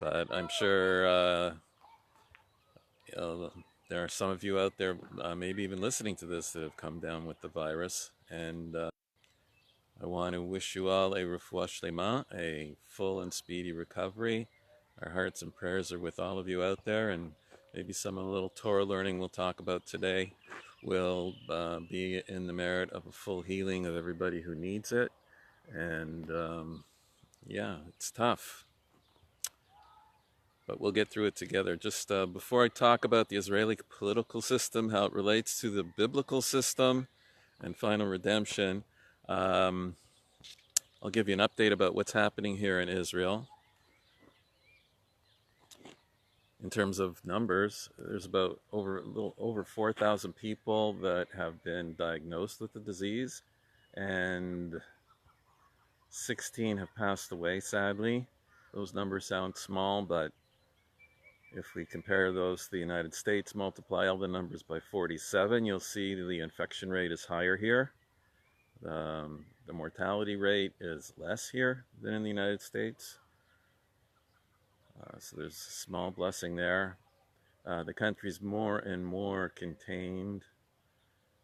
But I'm sure there are some of you out there, maybe even listening to this, that have come down with the virus. And I want to wish you all a refuah shlema, a full and speedy recovery. Our hearts and prayers are with all of you out there, and maybe some of the little Torah learning we'll talk about today will be in the merit of a full healing of everybody who needs it. And yeah, it's tough, but we'll get through it together. Just before I talk about the Israeli political system, how it relates to the biblical system and final redemption, um, I'll give you an update about what's happening here in Israel. In terms of numbers, there's about a little over 4,000 people that have been diagnosed with the disease, and 16 have passed away, sadly. Those numbers sound small, but if we compare those to the United States, multiply all the numbers by 47, you'll see the infection rate is higher here. The mortality rate is less here than in the United States. So there's a small blessing there. The country's more and more contained,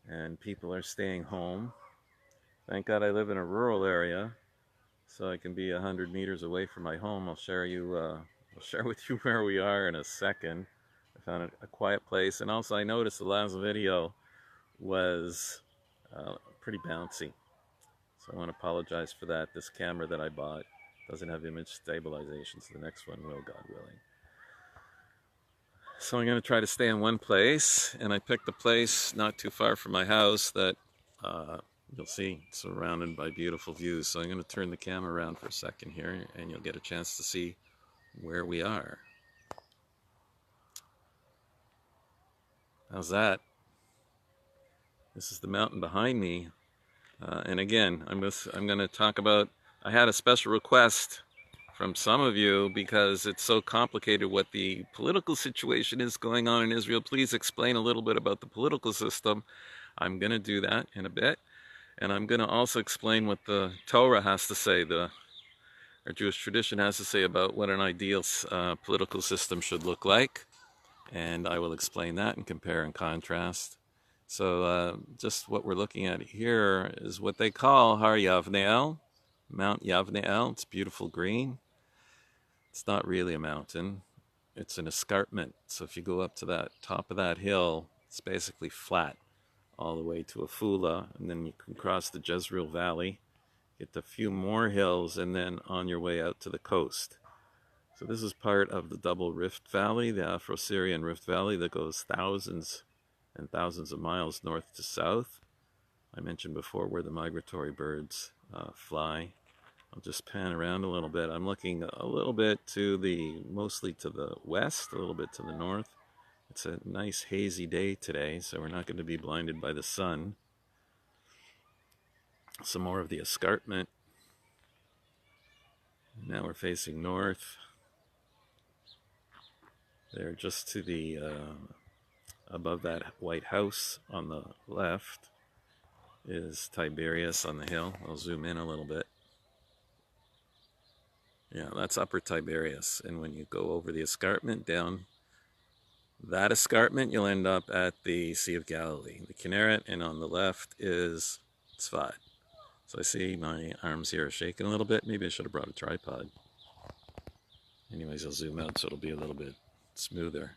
and people are staying home. Thank God I live in a rural area, so I can be 100 meters away from my home. I'll share with you where we are in a second. I found a quiet place, and also I noticed the last video was pretty bouncy, so I want to apologize for that. This camera that I bought doesn't have image stabilization, so the next one will, God willing. So I'm going to try to stay in one place, and I picked a place not too far from my house that you'll see surrounded by beautiful views. So I'm going to turn the camera around for a second here, and you'll get a chance to see where we are. How's that? This is the mountain behind me. And again, I'm going to talk about, I had a special request from some of you because it's so complicated what the political situation is going on in Israel. Please explain a little bit about the political system. I'm going to do that in a bit. And I'm going to also explain what the Torah has to say, our Jewish tradition has to say about what an ideal political system should look like. And I will explain that and compare and contrast. So just what we're looking at here is what they call Har Yavneel, Mount Yavneel. It's beautiful green. It's not really a mountain. It's an escarpment. So if you go up to that top of that hill, it's basically flat all the way to Afula, and then you can cross the Jezreel Valley, get a few more hills, and then on your way out to the coast. So this is part of the double Rift Valley, the Afro-Syrian Rift Valley that goes thousands and thousands of miles north to south. I mentioned before where the migratory birds fly. I'll just pan around a little bit. I'm looking a little bit mostly to the west, a little bit to the north. It's a nice hazy day today, so we're not going to be blinded by the sun. Some more of the escarpment. Now we're facing north. There, just to the above that White House on the left is Tiberias on the hill. I'll zoom in a little bit. Yeah, that's Upper Tiberias. And when you go over the escarpment down that escarpment, you'll end up at the Sea of Galilee, the Kinneret, and on the left is Tzfat. So I see my arms here are shaking a little bit. Maybe I should have brought a tripod. Anyways, I'll zoom out so it'll be a little bit smoother.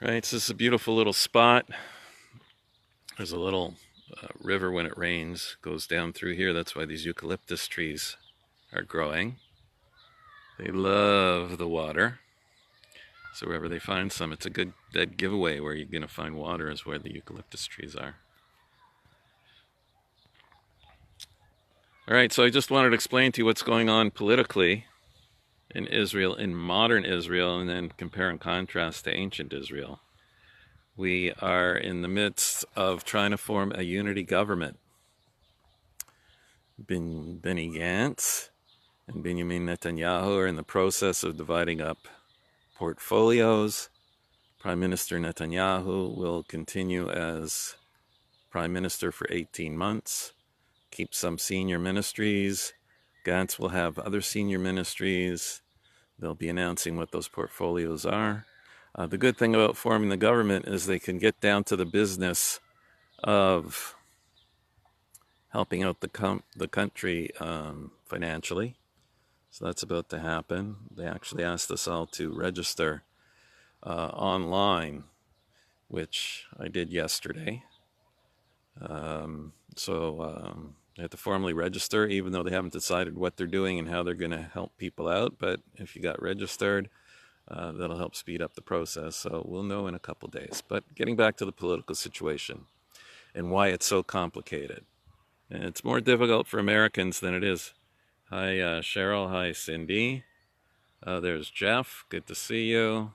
Right, so this is a beautiful little spot. There's a little river when it rains, goes down through here. That's why these eucalyptus trees are growing. They love the water. So wherever they find some, it's a good dead giveaway where you're going to find water is where the eucalyptus trees are. All right, so I just wanted to explain to you what's going on politically in Israel, in modern Israel, and then compare and contrast to ancient Israel. We are in the midst of trying to form a unity government. Benny Gantz and Benjamin Netanyahu are in the process of dividing up portfolios. Prime Minister Netanyahu will continue as Prime Minister for 18 months, keep some senior ministries, Gantz will have other senior ministries. They'll be announcing what those portfolios are. The good thing about forming the government is they can get down to the business of helping out the country financially. So that's about to happen. They actually asked us all to register online, which I did yesterday. They have to formally register, even though they haven't decided what they're doing and how they're going to help people out. But if you got registered, that'll help speed up the process. So we'll know in a couple days. But getting back to the political situation and why it's so complicated. And it's more difficult for Americans than it is. Hi, Cheryl. Hi, Cindy. There's Jeff. Good to see you.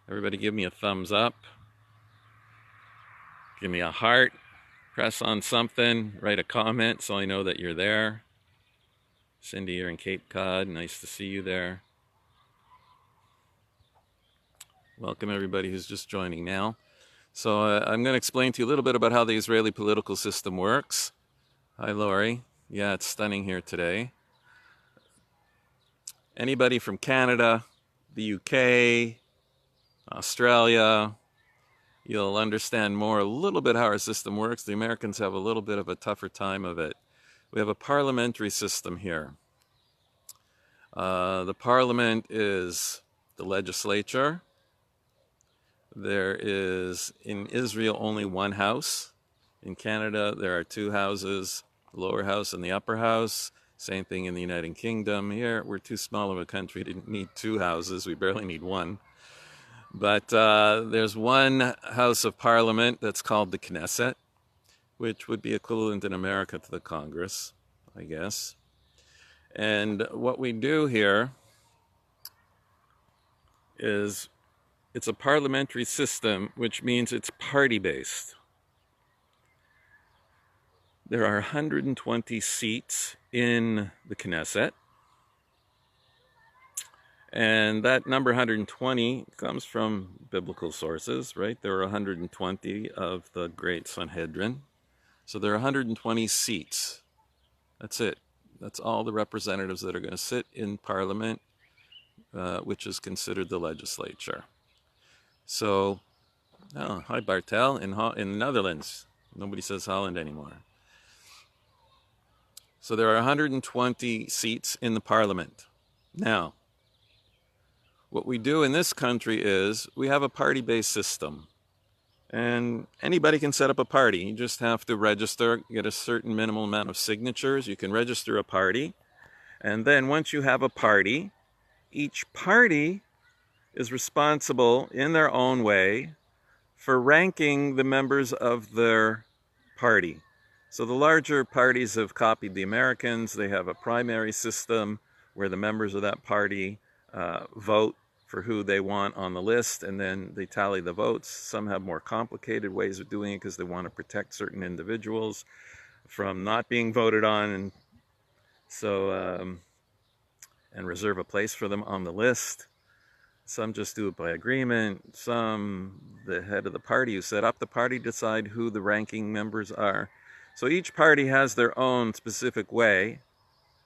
Everybody give me a thumbs up. Give me a heart. Press on something. Write a comment so I know that you're there. Cindy, you're in Cape Cod. Nice to see you there. Welcome everybody who's just joining now. So I'm going to explain to you a little bit about how the Israeli political system works. Hi, Lori. Yeah, it's stunning here today. Anybody from Canada, the UK, Australia, you'll understand more a little bit how our system works. The Americans have a little bit of a tougher time of it. We have a parliamentary system here. The parliament is the legislature. There is, in Israel, only one house. In Canada, there are two houses, the lower house and the upper house. Same thing in the United Kingdom. Here, we're too small of a country to need two houses. We barely need one. But there's one house of parliament that's called the Knesset, which would be equivalent in America to the Congress, I guess. And what we do here is it's a parliamentary system, which means it's party-based. There are 120 seats in the Knesset. And that number 120 comes from biblical sources, right? There are 120 of the great Sanhedrin. So there are 120 seats. That's it. That's all the representatives that are going to sit in Parliament, which is considered the legislature. So, oh, hi Bartel, in the Netherlands. Nobody says Holland anymore. So there are 120 seats in the Parliament. Now, what we do in this country is we have a party-based system. And anybody can set up a party. You just have to register, get a certain minimal amount of signatures. You can register a party. And then once you have a party, each party is responsible in their own way for ranking the members of their party. So the larger parties have copied the Americans. They have a primary system where the members of that party vote for who they want on the list, and then they tally the votes. Some have more complicated ways of doing it because they want to protect certain individuals from not being voted on, and so and reserve a place for them on the list. Some just do it by agreement. Some, the head of the party who set up the party, decide who the ranking members are. So each party has their own specific way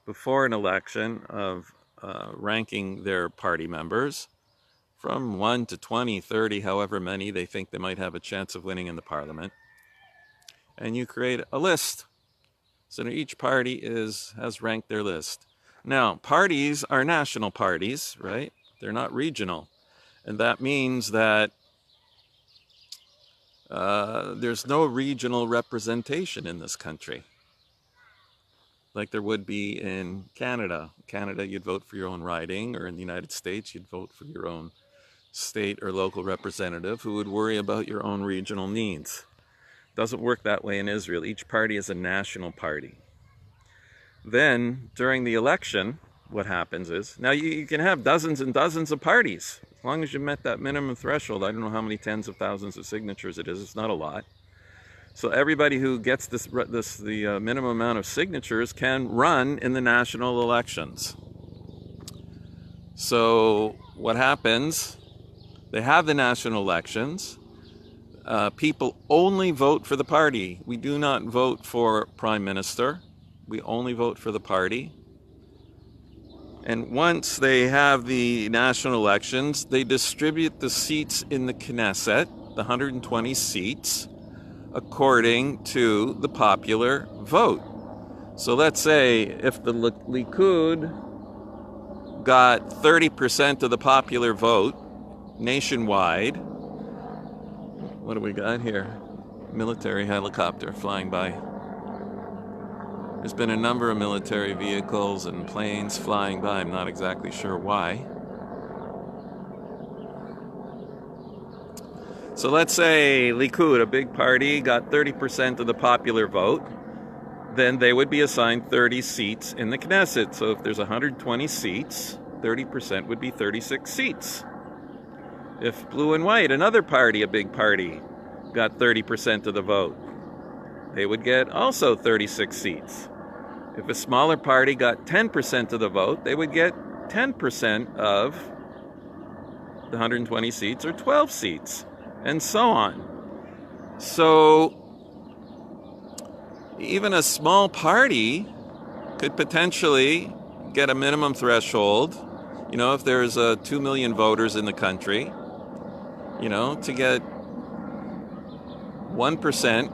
before an election of ranking their party members from 1 to 20, 30, however many they think they might have a chance of winning in the parliament. And you create a list. So each party has ranked their list. Now, parties are national parties, right? They're not regional. And that means that there's no regional representation in this country, like there would be in Canada. Canada, you'd vote for your own riding, or in the United States, you'd vote for your own state or local representative who would worry about your own regional needs. It doesn't work that way in Israel. Each party is a national party. Then, during the election, what happens is, now you can have dozens and dozens of parties, as long as you met that minimum threshold. I don't know how many tens of thousands of signatures it is. It's not a lot. So everybody who gets the minimum amount of signatures can run in the national elections. So what happens, they have the national elections. People only vote for the party. We do not vote for prime minister. We only vote for the party. And once they have the national elections, they distribute the seats in the Knesset, the 120 seats, according to the popular vote. So let's say if the Likud got 30% of the popular vote nationwide, what do we got here? Military helicopter flying by. There's been a number of military vehicles and planes flying by. I'm not exactly sure why. So let's say Likud, a big party, got 30% of the popular vote. Then they would be assigned 30 seats in the Knesset. So if there's 120 seats, 30% would be 36 seats. If Blue and White, another party, a big party, got 30% of the vote, they would get also 36 seats. If a smaller party got 10% of the vote, they would get 10% of the 120 seats, or 12 seats, and so on. So even a small party could potentially get a minimum threshold. You know, if there's 2 million voters in the country, you know, to get 1%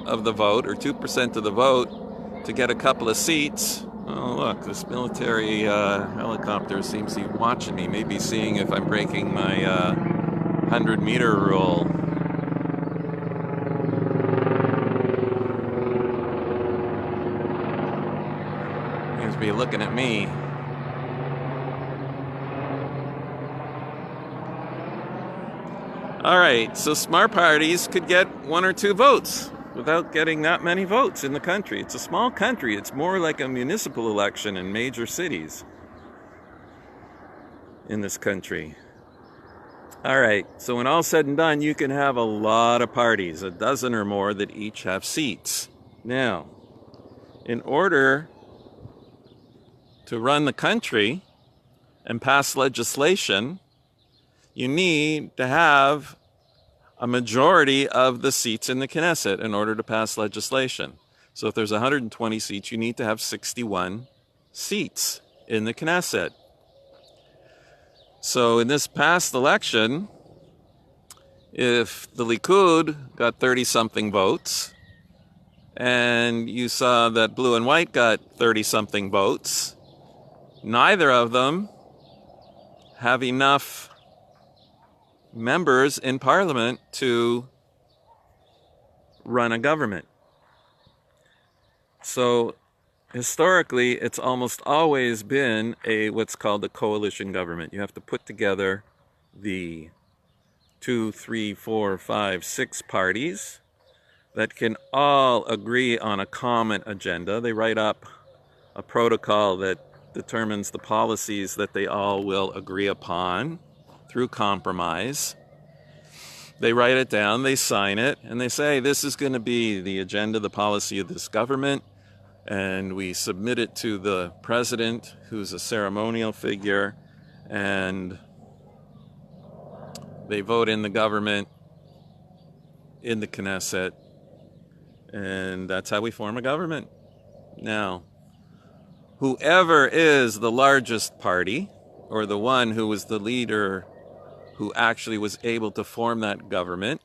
of the vote or 2% of the vote to get a couple of seats. Oh, look, this military helicopter seems to be watching me, maybe seeing if I'm breaking my 100-meter rule. Seems to be looking at me. All right, so smart parties could get 1 or 2 votes without getting that many votes in the country. It's a small country. It's more like a municipal election in major cities in this country. All right, so when all's said and done, you can have a lot of parties, a dozen or more, that each have seats. Now, in order to run the country and pass legislation, you need to have a majority of the seats in the Knesset in order to pass legislation. So if there's 120 seats, you need to have 61 seats in the Knesset. So in this past election, if the Likud got 30-something votes, and you saw that Blue and White got 30-something votes, neither of them have enough members in parliament to run a government. So historically, it's almost always been what's called a coalition government. You have to put together the 2, 3, 4, 5, 6 parties that can all agree on a common agenda. They write up a protocol that determines the policies that they all will agree upon through compromise. They write it down, they sign it, and they say, this is going to be the agenda, the policy of this government, and we submit it to the president, who's a ceremonial figure, and they vote in the government, in the Knesset, and that's how we form a government. Now, whoever is the largest party, or the one who was the leader who actually was able to form that government,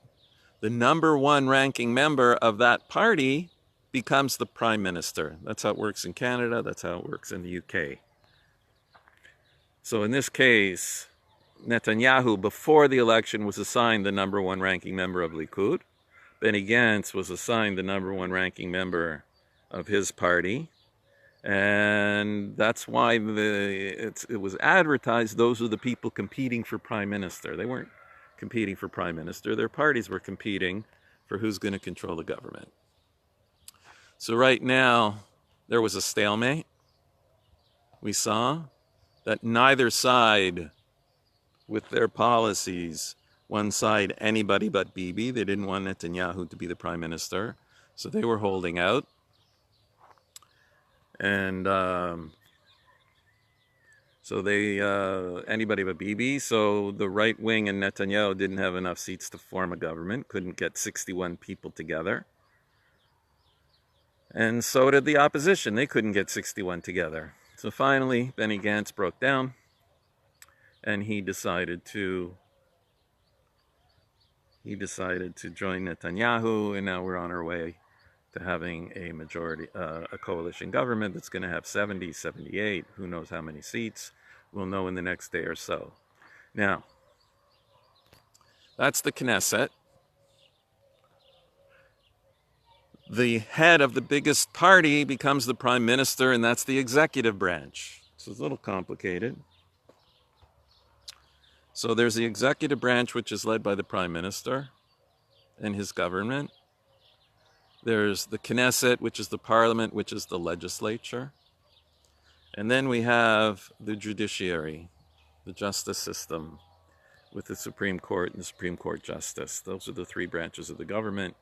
the number 1 ranking member of that party becomes the prime minister. That's how it works in Canada. That's how it works in the UK. So in this case, Netanyahu, before the election, was assigned the number 1 ranking member of Likud. Benny Gantz was assigned the number 1 ranking member of his party. And that's why it was advertised those are the people competing for prime minister. They weren't competing for prime minister. Their parties were competing for who's going to control the government. So right now, there was a stalemate. We saw that neither side, with their policies, one side anybody but Bibi. They didn't want Netanyahu to be the prime minister, so they were holding out. And so they, anybody but Bibi. So the right wing and Netanyahu didn't have enough seats to form a government, couldn't get 61 people together. And so did the opposition. They couldn't get 61 together. So finally, Benny Gantz broke down, and he decided to join Netanyahu, and now we're on our way to having a majority, a coalition government that's going to have 70, 78, who knows how many seats. We'll know in the next day or so. Now, that's the Knesset. The head of the biggest party becomes the prime minister, and that's the executive branch. So it's a little complicated. So there's the executive branch, which is led by the prime minister and his government. There's the Knesset, which is the parliament, which is the legislature. And then we have the judiciary, the justice system, with the Supreme Court and the Supreme Court justice. Those are the three branches of the government.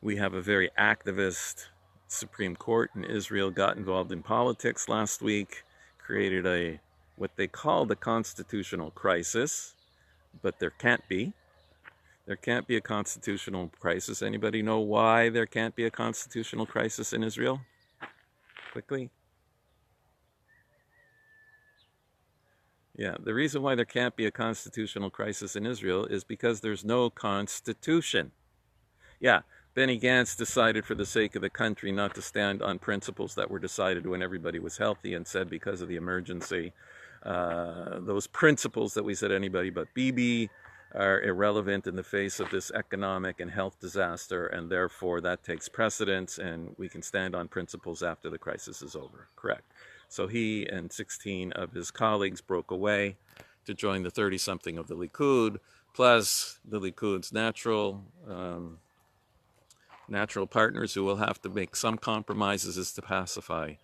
We have a very activist Supreme Court in Israel, got involved in politics last week, created what they call the constitutional crisis, but there can't be. There can't be a constitutional crisis. Anybody know why there can't be a constitutional crisis in Israel? Quickly. Yeah, the reason why there can't be a constitutional crisis in Israel is because there's no constitution. Yeah, Benny Gantz decided for the sake of the country not to stand on principles that were decided when everybody was healthy, and said because of the emergency, those principles that we said anybody but Bibi are irrelevant in the face of this economic and health disaster, and therefore that takes precedence, and we can stand on principles after the crisis is over. Correct. So he and 16 of his colleagues broke away to join the 30-something of the Likud, plus the Likud's natural partners who will have to make some compromises is to pacify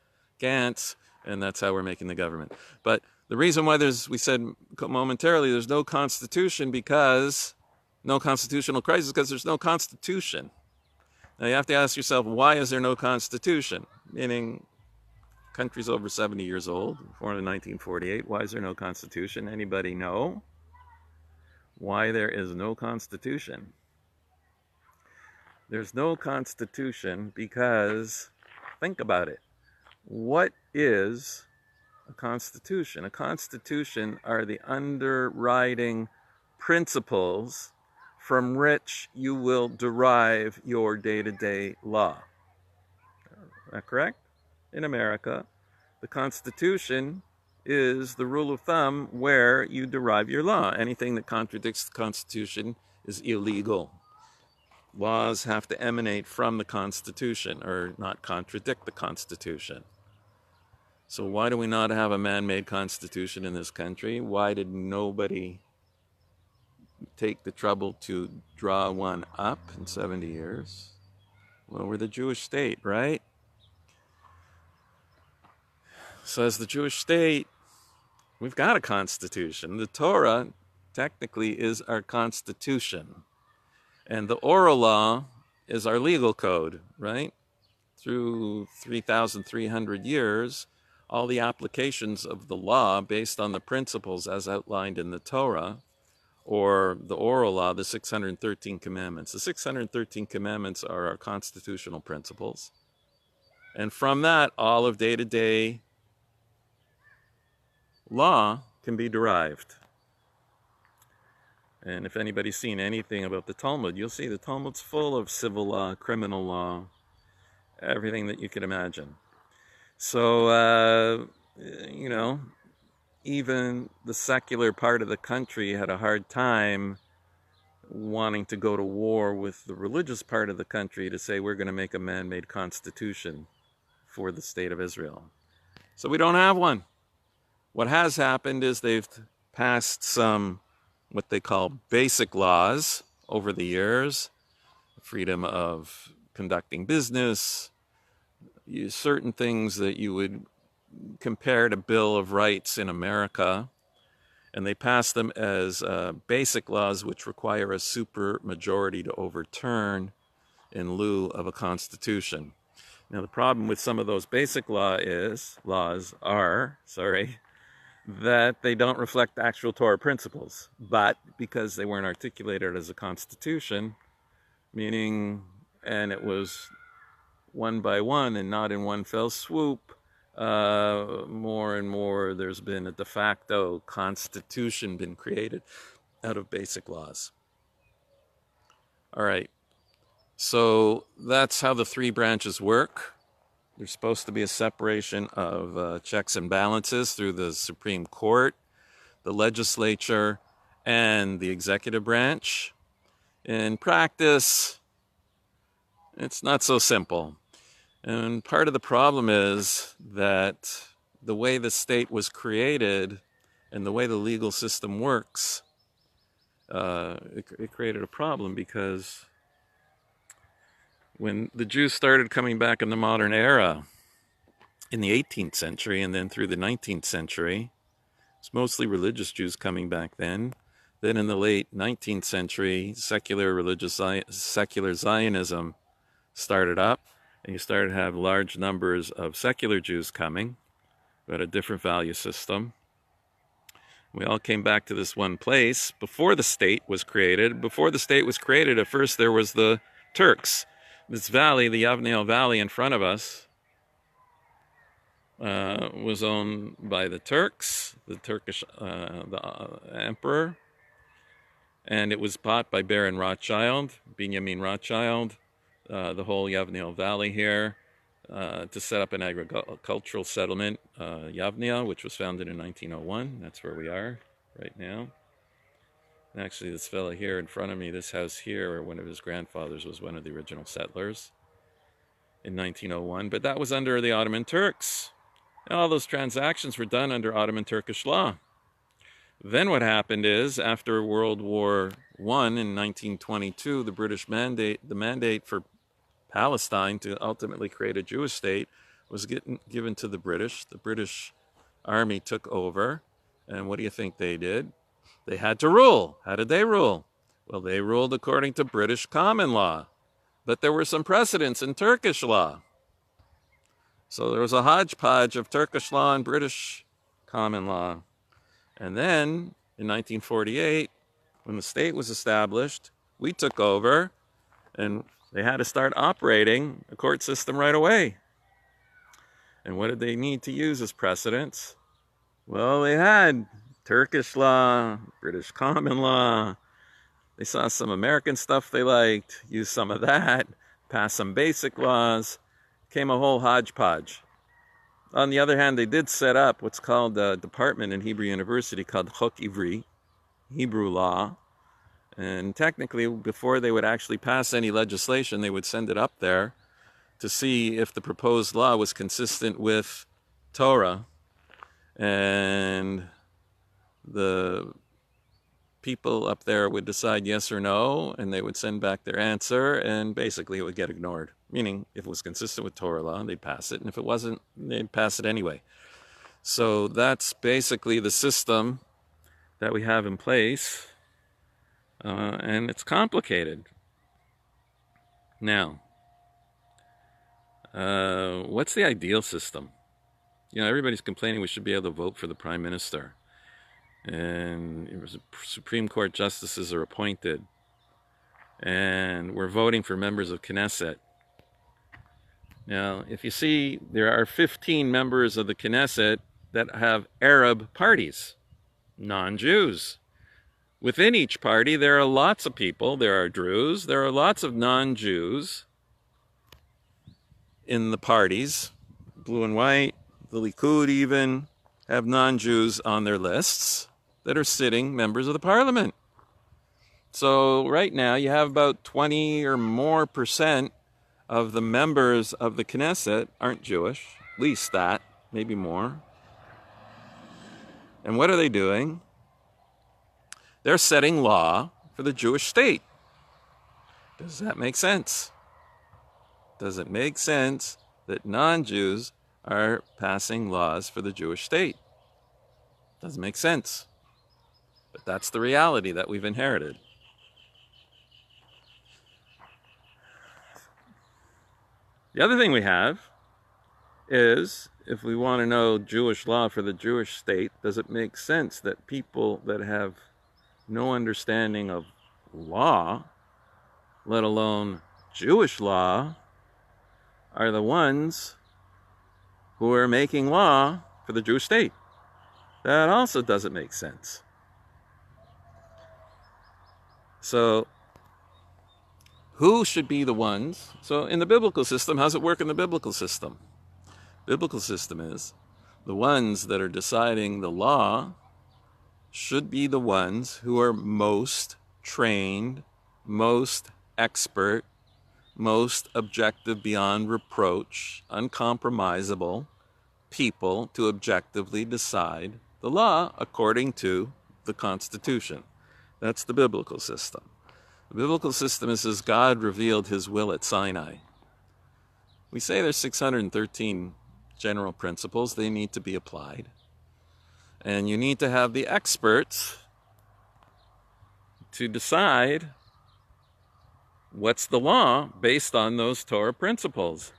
Gantz, and that's how we're making the government. But the reason why we said momentarily there's no constitution, because no constitutional crisis, because there's no constitution. Now you have to ask yourself, why is there no constitution? Meaning, country's over 70 years old, born in 1948. Why is there no constitution? Anybody know why there is no constitution? There's no constitution because, think about it. What is a constitution? A constitution are the underwriting principles from which you will derive your day-to-day law. Is that correct? In America, the Constitution is the rule of thumb where you derive your law. Anything that contradicts the Constitution is illegal. Laws have to emanate from the Constitution or not contradict the Constitution. So why do we not have a man-made Constitution in this country? Why did nobody take the trouble to draw one up in 70 years? Well, we're the Jewish state, right? So as the Jewish state, we've got a constitution. The Torah technically is our constitution. And the oral law is our legal code, right? Through 3,300 years, all the applications of the law based on the principles as outlined in the Torah, or the oral law, the 613 commandments. The 613 commandments are our constitutional principles. And from that, all of day-to-day law can be derived. And if anybody's seen anything about the Talmud, you'll see the Talmud's full of civil law, criminal law, everything that you could imagine. So, even the secular part of the country had a hard time wanting to go to war with the religious part of the country to say we're going to make a man-made constitution for the state of Israel. So we don't have one. What has happened is they've passed some what they call basic laws over the years, freedom of conducting business, certain things that you would compare to Bill of Rights in America, and they pass them as basic laws which require a super majority to overturn in lieu of a constitution. Now the problem with some of those basic laws are that they don't reflect actual Torah principles, but because they weren't articulated as a constitution, meaning, and it was one by one and not in one fell swoop, more and more there's been a de facto constitution been created out of basic laws. All right, so that's how the three branches work. There's supposed to be a separation of checks and balances through the Supreme Court, the legislature, and the executive branch. In practice, it's not so simple. And part of the problem is that the way the state was created and the way the legal system works, it created a problem, because when the Jews started coming back in the modern era in the 18th century and then through the 19th century, it's mostly religious Jews coming back then. Then in the late 19th century, secular Zionism started up, and you started to have large numbers of secular Jews coming, who had a different value system. We all came back to this one place before the state was created. Before the state was created, at first there was the Turks. This valley, the Yavneel Valley in front of us, was owned by the Turks, the Turkish emperor, and it was bought by Baron Rothschild, Benjamin Rothschild, the whole Yavneel Valley here, to set up an agricultural settlement, Yavnea, which was founded in 1901. That's where we are right now. And actually, this fellow here in front of me, this house here, or one of his grandfathers, was one of the original settlers in 1901. But that was under the Ottoman Turks. And all those transactions were done under Ottoman Turkish law. Then what happened is, after World War I in 1922, the mandate for Palestine to ultimately create a Jewish state was given to the British. The British army took over, and what do you think they did? They had to rule. How did they rule? Well, they ruled according to British common law, but there were some precedents in Turkish law. So there was a hodgepodge of Turkish law and British common law. And then, in 1948, when the state was established, we took over, and they had to start operating a court system right away. And what did they need to use as precedents? Well, they had Turkish law, British common law. They saw some American stuff they liked, used some of that, passed some basic laws, came a whole hodgepodge. On the other hand, they did set up what's called a department in Hebrew University called Chok Ivri, Hebrew law. And technically, before they would actually pass any legislation, they would send it up there to see if the proposed law was consistent with Torah. And the people up there would decide yes or no, and they would send back their answer, and basically it would get ignored. Meaning, if it was consistent with Torah law, they'd pass it, and if it wasn't, they'd pass it anyway. So that's basically the system that we have in place, and it's complicated. Now, what's the ideal system? You know, everybody's complaining we should be able to vote for the prime minister, and Supreme Court justices are appointed, and we're voting for members of Knesset. Now, if you see, there are 15 members of the Knesset that have Arab parties, non-Jews. Within each party, there are lots of people. There are Druze, there are lots of non-Jews in the parties, blue and white. The Likud even have non-Jews on their lists that are sitting members of the parliament. So right now you have about 20 or more % of the members of the Knesset aren't Jewish, at least that, maybe more. And what are they doing? They're setting law for the Jewish state. Does that make sense? Does it make sense that non-Jews are passing laws for the Jewish state? Doesn't make sense. But that's the reality that we've inherited. The other thing we have is, if we want to know Jewish law for the Jewish state, does it make sense that people that have no understanding of law, let alone Jewish law, are the ones who are making law for the Jewish state. That also doesn't make sense. So who should be the ones? So in the biblical system, how's it work in the biblical system? Biblical system is the ones that are deciding the law should be the ones who are most trained, most expert, most objective beyond reproach, uncompromisable people to objectively decide the law according to the Constitution. That's the biblical system. The biblical system is as God revealed his will at Sinai. We say there's 613 general principles. They need to be applied. And you need to have the experts to decide what's the law based on those Torah principles.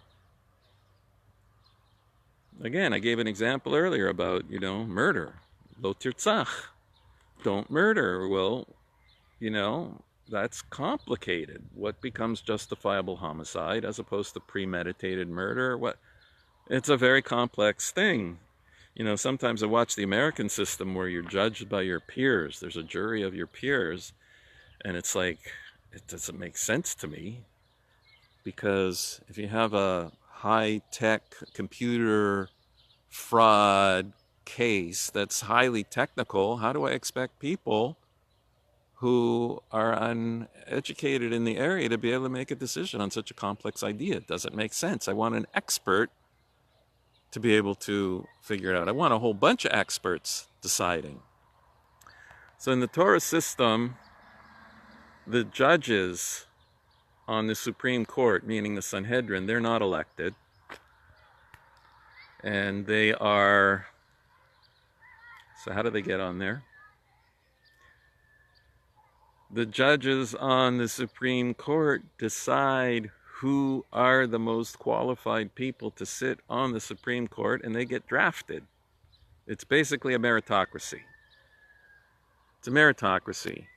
Again, I gave an example earlier about, murder. Lo tirtzach. Don't murder. Well, that's complicated. What becomes justifiable homicide as opposed to premeditated murder? It's a very complex thing. Sometimes I watch the American system where you're judged by your peers. There's a jury of your peers. And it's like, it doesn't make sense to me. Because if you have a high-tech computer fraud case that's highly technical, how do I expect people who are uneducated in the area to be able to make a decision on such a complex idea? It doesn't make sense. I want an expert to be able to figure it out. I want a whole bunch of experts deciding. So in the Torah system, the judges on the Supreme Court, meaning the Sanhedrin, they're not elected. And they are... So how do they get on there? The judges on the Supreme Court decide who are the most qualified people to sit on the Supreme Court, and they get drafted. It's basically a meritocracy. It's a meritocracy.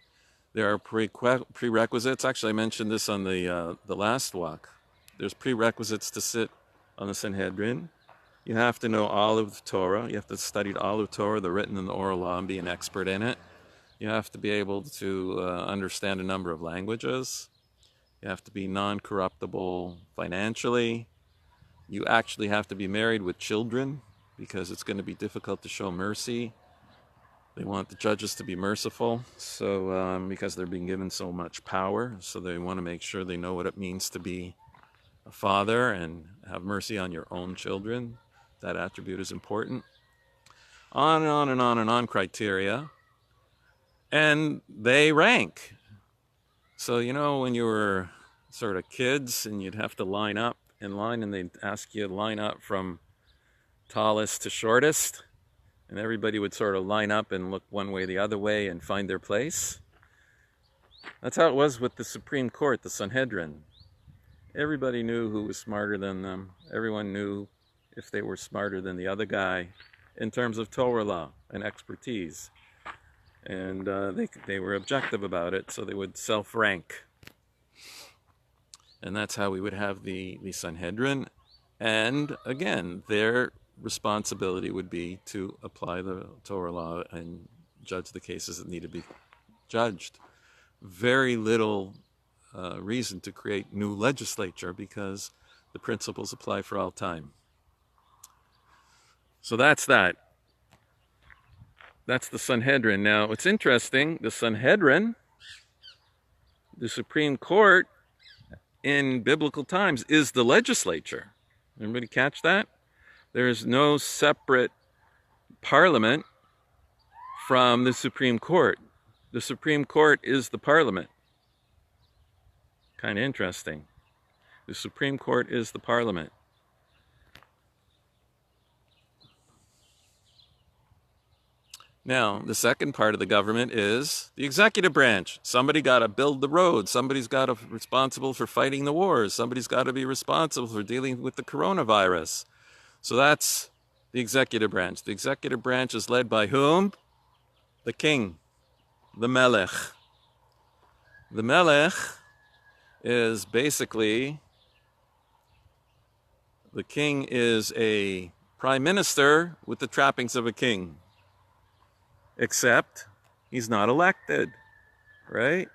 There are prerequisites. Actually, I mentioned this on the last walk. There's prerequisites to sit on the Sanhedrin. You have to know all of the Torah. You have to study all of Torah, the written and the oral law, and be an expert in it. You have to be able to understand a number of languages. You have to be non-corruptible financially. You actually have to be married with children because it's going to be difficult to show mercy. They want the judges to be merciful, so because they're being given so much power, so they want to make sure they know what it means to be a father and have mercy on your own children. That attribute is important. On and on and on and on criteria. And they rank. So, when you were sort of kids and you'd have to line up in line and they'd ask you to line up from tallest to shortest, and everybody would sort of line up and look one way the other way and find their place. That's how it was with the Supreme Court, the Sanhedrin. Everybody knew who was smarter than them. Everyone knew if they were smarter than the other guy in terms of Torah law and expertise. And they were objective about it, so they would self-rank. And that's how we would have the Sanhedrin. And again, their responsibility would be to apply the Torah law and judge the cases that need to be judged. Very little reason to create new legislature because the principles apply for all time. So that's that. That's the Sanhedrin. Now, it's interesting, the Sanhedrin, the Supreme Court in biblical times, is the legislature. Everybody catch that? There is no separate parliament from the Supreme Court. The Supreme Court is the parliament. Kind of interesting. The Supreme Court is the parliament. Now, the second part of the government is the executive branch. Somebody got to build the roads. Somebody's got to be responsible for fighting the wars. Somebody's got to be responsible for dealing with the coronavirus. So that's the executive branch. The executive branch is led by whom? The king, the melech. The melech is basically, the king is a prime minister with the trappings of a king. Except he's not elected, right?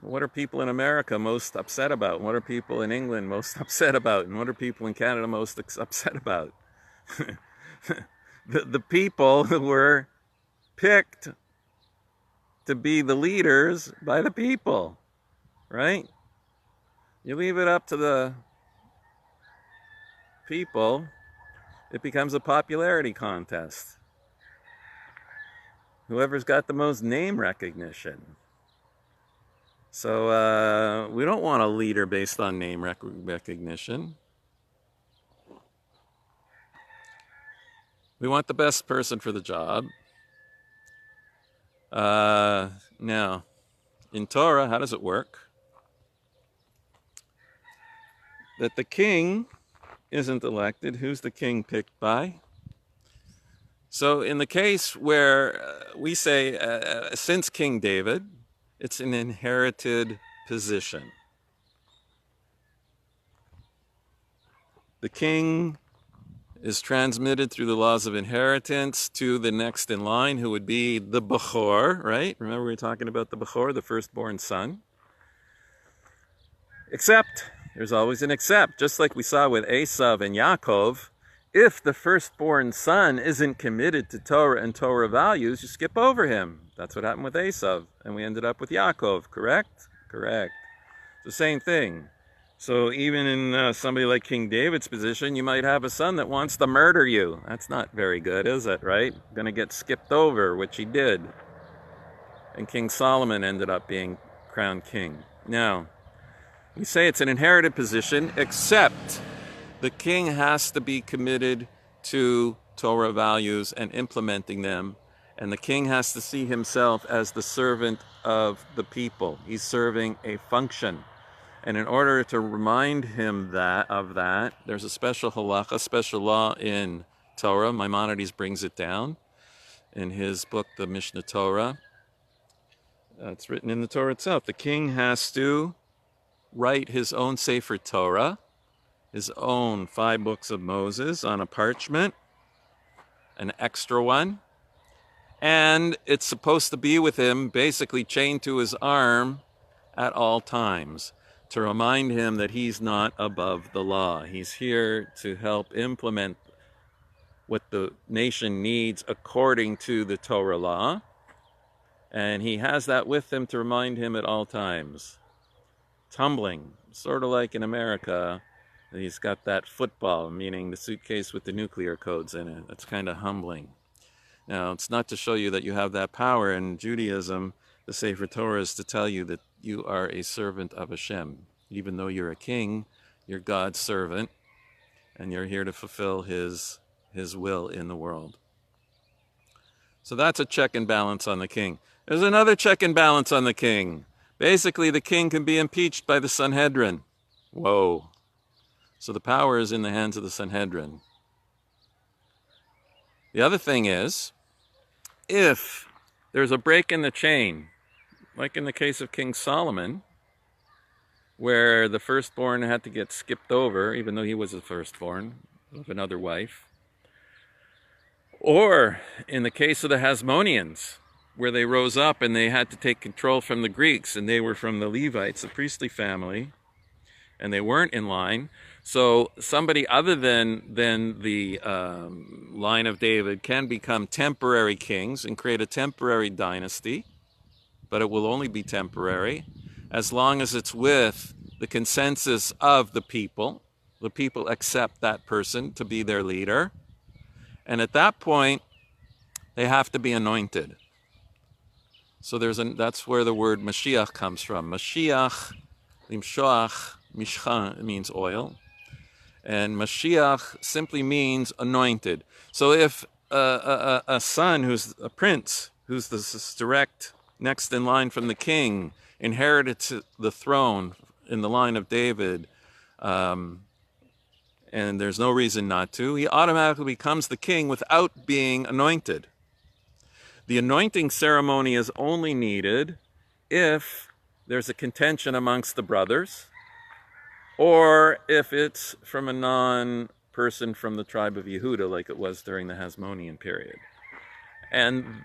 What are people in America most upset about? What are people in England most upset about? And what are people in Canada most upset about? the people who were picked to be the leaders by the people, right? You leave it up to the people, it becomes a popularity contest. Whoever's got the most name recognition. So we don't want a leader based on name recognition. We want the best person for the job. Now, in Torah, how does it work? That the king isn't elected. Who's the king picked by? So in the case where we say, since King David, it's an inherited position. The king is transmitted through the laws of inheritance to the next in line, who would be the Bechor, right? Remember we were talking about the Bechor, the firstborn son? Except, there's always an except. Just like we saw with Esav and Yaakov, if the firstborn son isn't committed to Torah and Torah values, you skip over him. That's what happened with Esav, and we ended up with Yaakov, correct? Correct. It's the same thing. So even in somebody like King David's position, you might have a son that wants to murder you. That's not very good, is it, right? Going to get skipped over, which he did. And King Solomon ended up being crowned king. Now, we say it's an inherited position, except the king has to be committed to Torah values and implementing them. And the king has to see himself as the servant of the people. He's serving a function. And in order to remind him of that, there's a special halacha, special law in Torah. Maimonides brings it down in his book, the Mishnah Torah. It's written in the Torah itself. The king has to write his own Sefer Torah, his own 5 books of Moses on a parchment, an extra one. And it's supposed to be with him, basically chained to his arm at all times, to remind him that he's not above the law. He's here to help implement what the nation needs according to the Torah law. And he has that with him to remind him at all times. It's humbling, sort of like in America, he's got that football, meaning the suitcase with the nuclear codes in it. That's kind of humbling. Now, it's not to show you that you have that power. In Judaism, the Sefer Torah is to tell you that you are a servant of Hashem. Even though you're a king, you're God's servant, and you're here to fulfill his will in the world. So that's a check and balance on the king. There's another check and balance on the king. Basically, the king can be impeached by the Sanhedrin. Whoa. So the power is in the hands of the Sanhedrin. The other thing is, if there's a break in the chain, like in the case of King Solomon, where the firstborn had to get skipped over, even though he was the firstborn of another wife, or in the case of the Hasmoneans, where they rose up and they had to take control from the Greeks, and they were from the Levites, the priestly family, and they weren't in line. So somebody other than the line of David can become temporary kings and create a temporary dynasty, but it will only be temporary as long as it's with the consensus of the people. The people accept that person to be their leader. And at that point, they have to be anointed. So that's where the word Mashiach comes from. Mashiach, limshoach, mishcha means oil. And Mashiach simply means anointed. So if a son who's a prince, who's the direct next in line from the king, inherited the throne in the line of David, and there's no reason not to, he automatically becomes the king without being anointed. The anointing ceremony is only needed if there's a contention amongst the brothers, or if it's from a person from the tribe of Yehuda, like it was during the Hasmonean period. And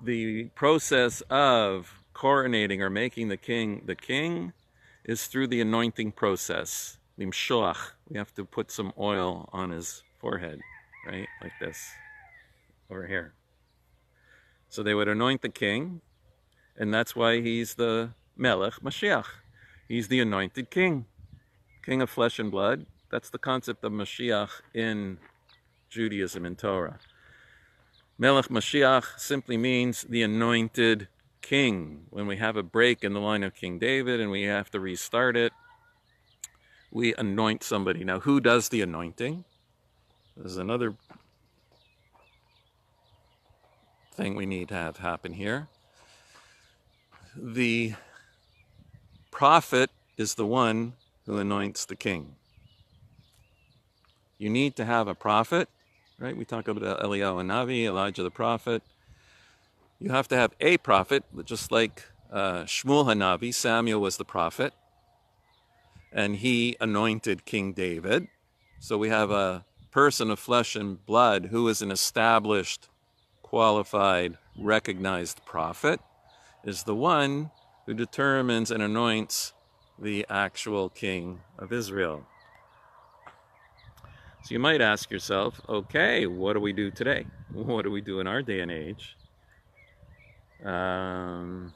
the process of coronating or making the king is through the anointing process. Limshoach. We have to put some oil on his forehead, right? Like this, over here. So they would anoint the king, and that's why he's the Melech Mashiach. He's the anointed king, king of flesh and blood. That's the concept of Mashiach in Judaism and Torah. Melech Mashiach simply means the anointed king. When we have a break in the line of King David and we have to restart it, we anoint somebody. Now, who does the anointing? There's another thing we need to have happen here. The prophet is the one who anoints the king. You need to have a prophet, right? We talk about Eliyahu Navi, Elijah the prophet. You have to have a prophet, just like Shmuel Hanavi. Samuel was the prophet, and he anointed King David. So we have a person of flesh and blood who is an established, qualified, recognized prophet, is the one who determines and anoints the actual king of Israel. So you might ask yourself, okay, what do we do today? What do we do in our day and age? How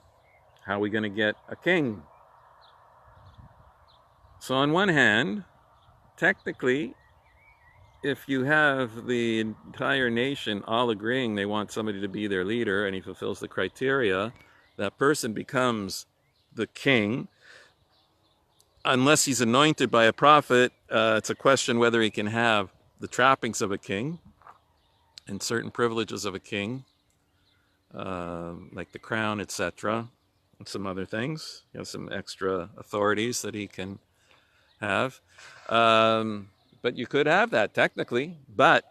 are we going to get a king? So on one hand, technically, if you have the entire nation all agreeing they want somebody to be their leader and he fulfills the criteria, that person becomes the king. Unless he's anointed by a prophet, it's a question whether he can have the trappings of a king and certain privileges of a king, like the crown, etc., and some other things. You have some extra authorities that he can have. But you could have that technically, but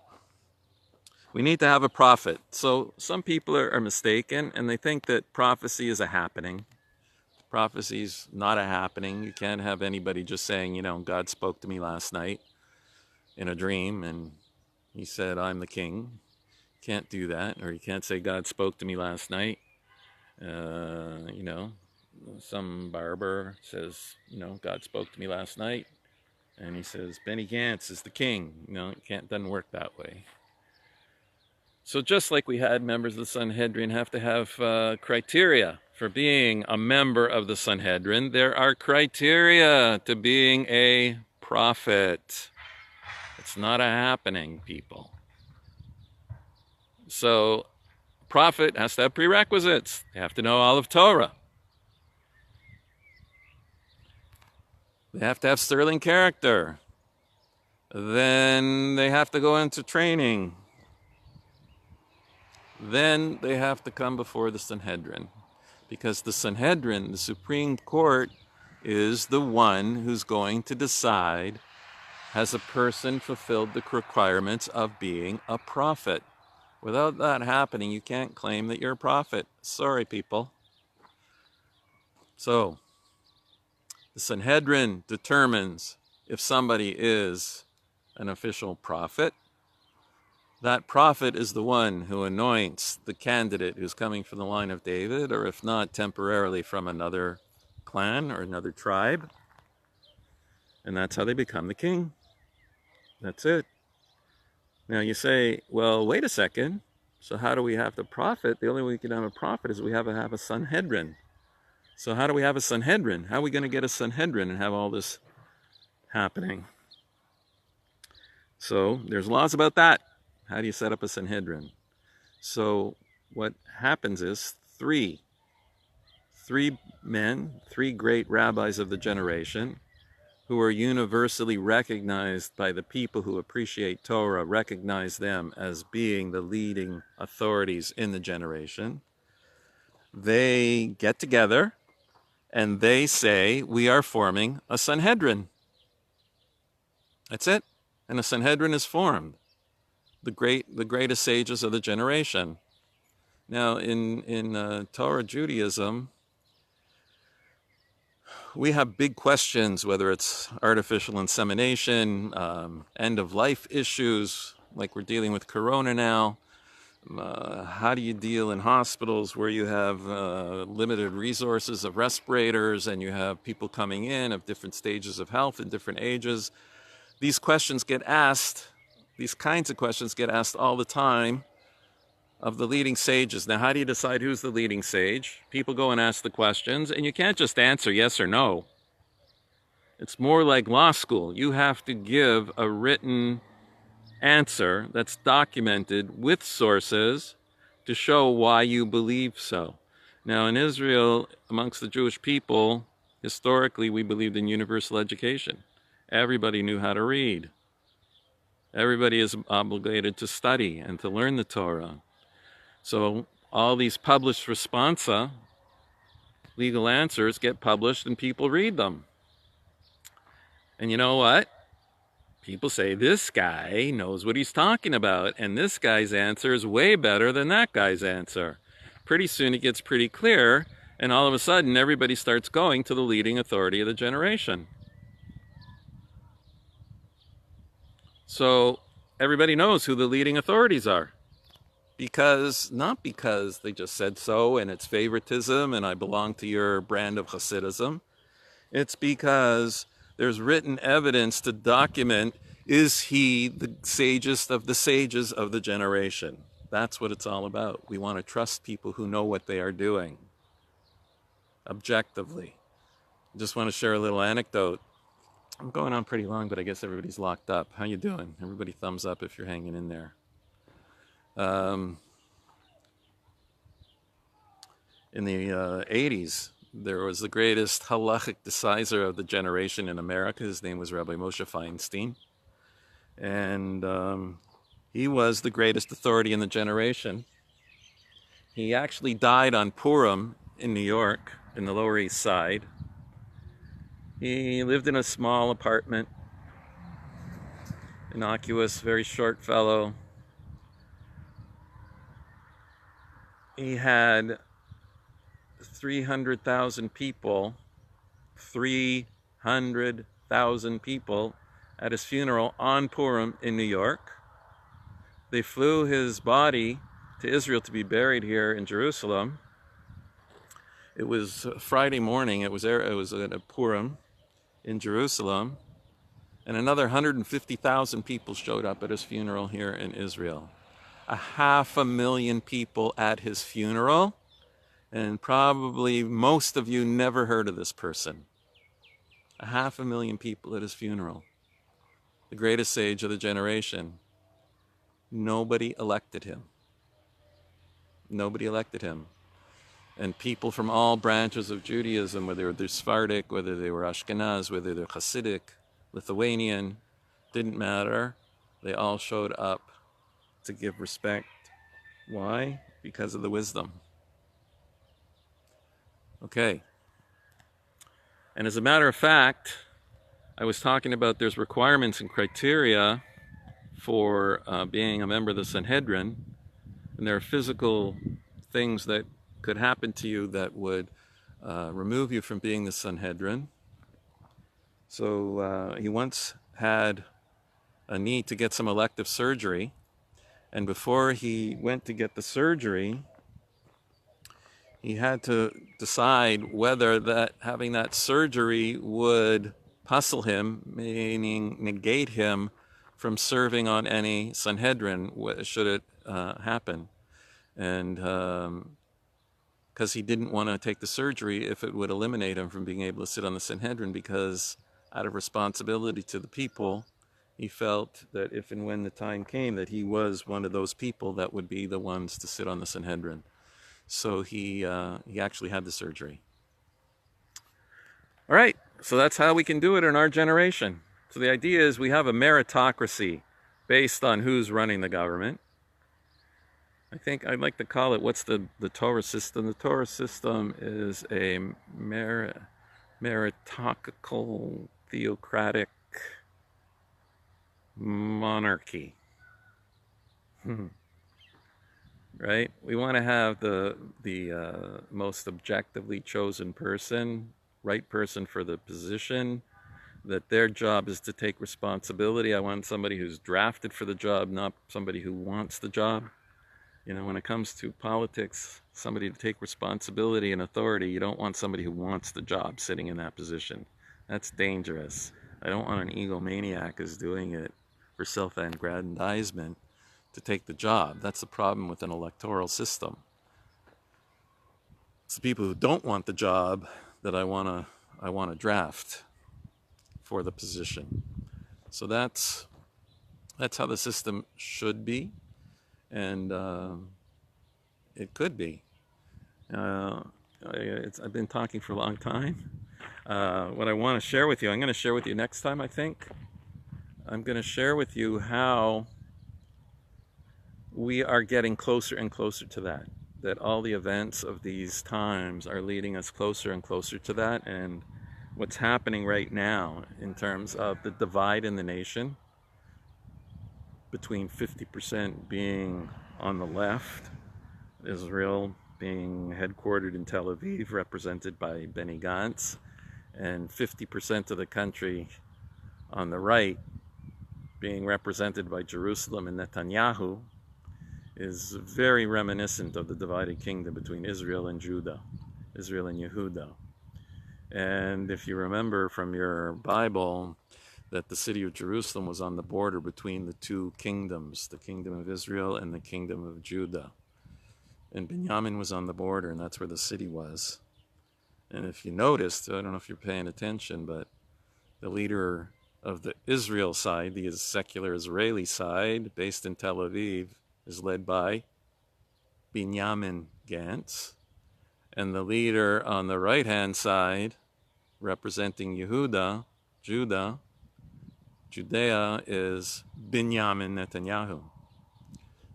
we need to have a prophet. So some people are mistaken, and they think that prophecy is a happening. Prophecy's not a happening. You can't have anybody just saying, God spoke to me last night in a dream, and he said, I'm the king. Can't do that. Or you can't say, God spoke to me last night. Some barber says, God spoke to me last night. And he says, Benny Gantz is the king. It doesn't work that way. So just like we had members of the Sanhedrin have to have criteria for being a member of the Sanhedrin, there are criteria to being a prophet. It's not a happening, people. So prophet has to have prerequisites. They have to know all of Torah. They have to have sterling character. Then they have to go into training. Then they have to come before the Sanhedrin. Because the Sanhedrin, the Supreme Court, is the one who's going to decide, has a person fulfilled the requirements of being a prophet? Without that happening, you can't claim that you're a prophet. Sorry, people. So, the Sanhedrin determines if somebody is an official prophet. That prophet is the one who anoints the candidate who's coming from the line of David, or if not, temporarily from another clan or another tribe. And that's how they become the king. That's it. Now you say, well, wait a second. So how do we have the prophet? The only way we can have a prophet is we have to have a Sanhedrin. So how do we have a Sanhedrin? How are we going to get a Sanhedrin and have all this happening? So there's laws about that. How do you set up a Sanhedrin? So what happens is three men, three great rabbis of the generation, who are universally recognized by the people who appreciate Torah, recognize them as being the leading authorities in the generation. They get together and they say, we are forming a Sanhedrin. That's it. And a Sanhedrin is formed. The greatest sages of the generation. Now, in Torah Judaism, we have big questions, whether it's artificial insemination, end-of-life issues, like we're dealing with Corona now. How do you deal in hospitals where you have limited resources of respirators and you have people coming in of different stages of health and different ages? These questions get asked, these kinds of questions get asked all the time of the leading sages. Now, how do you decide who's the leading sage? People go and ask the questions, and you can't just answer yes or no. It's more like law school. You have to give a written answer that's documented with sources to show why you believe so. Now, in Israel, amongst the Jewish people, historically, we believed in universal education. Everybody knew how to read. Everybody is obligated to study and to learn the Torah. So all these published responsa, legal answers, get published and people read them. And you know what? People say, this guy knows what he's talking about, and this guy's answer is way better than that guy's answer. Pretty soon it gets pretty clear, and all of a sudden everybody starts going to the leading authority of the generation. So everybody knows who the leading authorities are. Not because they just said so and it's favoritism and I belong to your brand of Hasidism. It's because there's written evidence to document, is he the sagest of the sages of the generation? That's what it's all about. We want to trust people who know what they are doing, objectively. I just want to share a little anecdote. I'm going on pretty long, but I guess everybody's locked up. How you doing? Everybody thumbs up if you're hanging in there. In the 80s, there was the greatest halachic decider of the generation in America. His name was Rabbi Moshe Feinstein. And he was the greatest authority in the generation. He actually died on Purim in New York, in the Lower East Side. He lived in a small apartment, innocuous, very short fellow. He had 300,000 people, 300,000 people at his funeral on Purim in New York. They flew his body to Israel to be buried here in Jerusalem. It was Friday morning. It was at Purim in Jerusalem, and another 150,000 people showed up at his funeral here in Israel. 500,000 people at his funeral, and probably most of you never heard of this person. 500,000 people at his funeral. The greatest sage of the generation. Nobody elected him. Nobody elected him. And people from all branches of Judaism, whether they're Sephardic, whether they were Ashkenaz, whether they're Hasidic, Lithuanian, didn't matter. They all showed up to give respect. Why? Because of the wisdom. Okay. And as a matter of fact, I was talking about there's requirements and criteria for being a member of the Sanhedrin, and there are physical things that could happen to you that would remove you from being the Sanhedrin. So he once had a need to get some elective surgery, and before he went to get the surgery, he had to decide whether that having that surgery would puzzle him, meaning negate him from serving on any Sanhedrin should it happen. And because he didn't want to take the surgery if it would eliminate him from being able to sit on the Sanhedrin, because out of responsibility to the people, he felt that if and when the time came that he was one of those people that would be the ones to sit on the Sanhedrin. So he actually had the surgery. All right, so that's how we can do it in our generation. So the idea is we have a meritocracy based on who's running the government. I think I'd like to call it, what's the Torah system? The Torah system is a meritocratical, theocratic monarchy. Right? We want to have the most objectively chosen person right person for the position, that their job is to take responsibility. I want somebody who's drafted for the job, not somebody who wants the job. You know, when it comes to politics, somebody to take responsibility and authority, you don't want somebody who wants the job sitting in that position. That's dangerous. I don't want an egomaniac who's doing it for self-aggrandizement to take the job. That's the problem with an electoral system. It's the people who don't want the job that I want to draft for the position. So that's how the system should be, and it could be. I've been talking for a long time. What I want to share with you, I'm going to share with you next time, I think. I'm going to share with you how we are getting closer and closer to that all the events of these times are leading us closer and closer to that, and what's happening right now in terms of the divide in the nation between 50% being on the left, Israel being headquartered in Tel Aviv, represented by Benny Gantz, and 50% of the country on the right being represented by Jerusalem and Netanyahu, is very reminiscent of the divided kingdom between Israel and Judah, Israel and Yehuda. And if you remember from your Bible that the city of Jerusalem was on the border between the two kingdoms, the kingdom of Israel and the kingdom of Judah. And Binyamin was on the border, and that's where the city was. And if you noticed, I don't know if you're paying attention, but the leader of the Israel side, the secular Israeli side, based in Tel Aviv, is led by Binyamin Gantz. And the leader on the right-hand side, representing Yehuda, Judea, is Binyamin Netanyahu.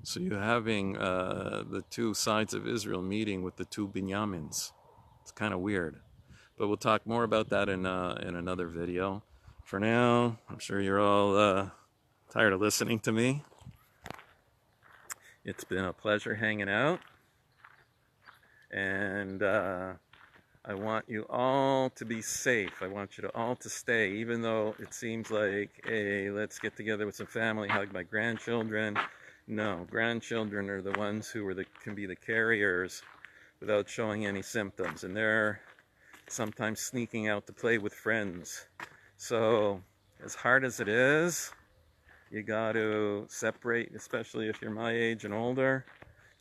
So you're having the two sides of Israel meeting with the two Binyamins. It's kind of weird. But we'll talk more about that in another video. For now, I'm sure you're all tired of listening to me. It's been a pleasure hanging out. And I want you all to be safe. I want you to all to stay, even though it seems like, hey, let's get together with some family, hug my grandchildren. No, grandchildren are the ones who can be the carriers without showing any symptoms, and they're sometimes sneaking out to play with friends. So, as hard as it is, you got to separate, especially if you're my age and older.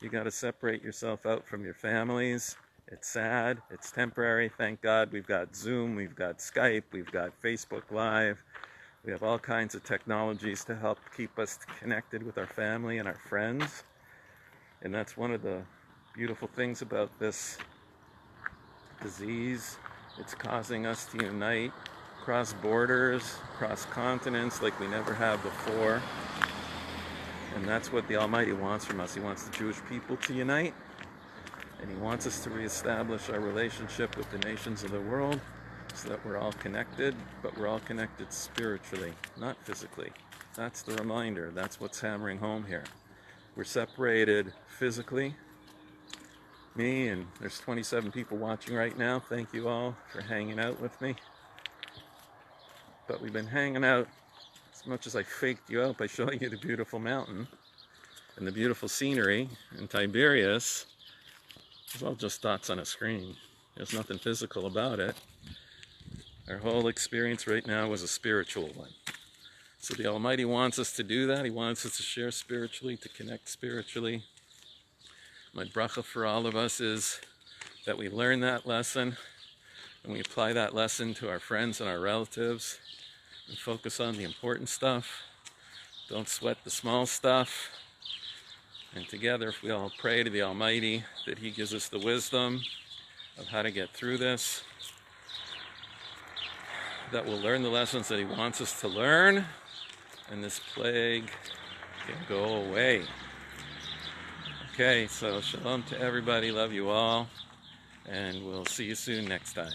You got to separate yourself out from your families. It's sad. It's temporary. Thank God we've got Zoom, we've got Skype, we've got Facebook Live. We have all kinds of technologies to help keep us connected with our family and our friends. And that's one of the beautiful things about this disease. It's causing us to unite across borders, across continents like we never have before. And that's what the Almighty wants from us. He wants the Jewish people to unite, and He wants us to reestablish our relationship with the nations of the world so that we're all connected, but we're all connected spiritually, not physically. That's the reminder. That's what's hammering home here. We're separated physically. Me, and there's 27 people watching right now. Thank you all for hanging out with me. But we've been hanging out as much as I faked you out by showing you the beautiful mountain and the beautiful scenery in Tiberias. It's all just dots on a screen. There's nothing physical about it. Our whole experience right now was a spiritual one. So the Almighty wants us to do that. He wants us to share spiritually, to connect spiritually. My bracha for all of us is that we learn that lesson and we apply that lesson to our friends and our relatives and focus on the important stuff. Don't sweat the small stuff. And together, if we all pray to the Almighty that He gives us the wisdom of how to get through this, that we'll learn the lessons that He wants us to learn, and this plague can go away. Okay, so shalom to everybody. Love you all. And we'll see you soon next time.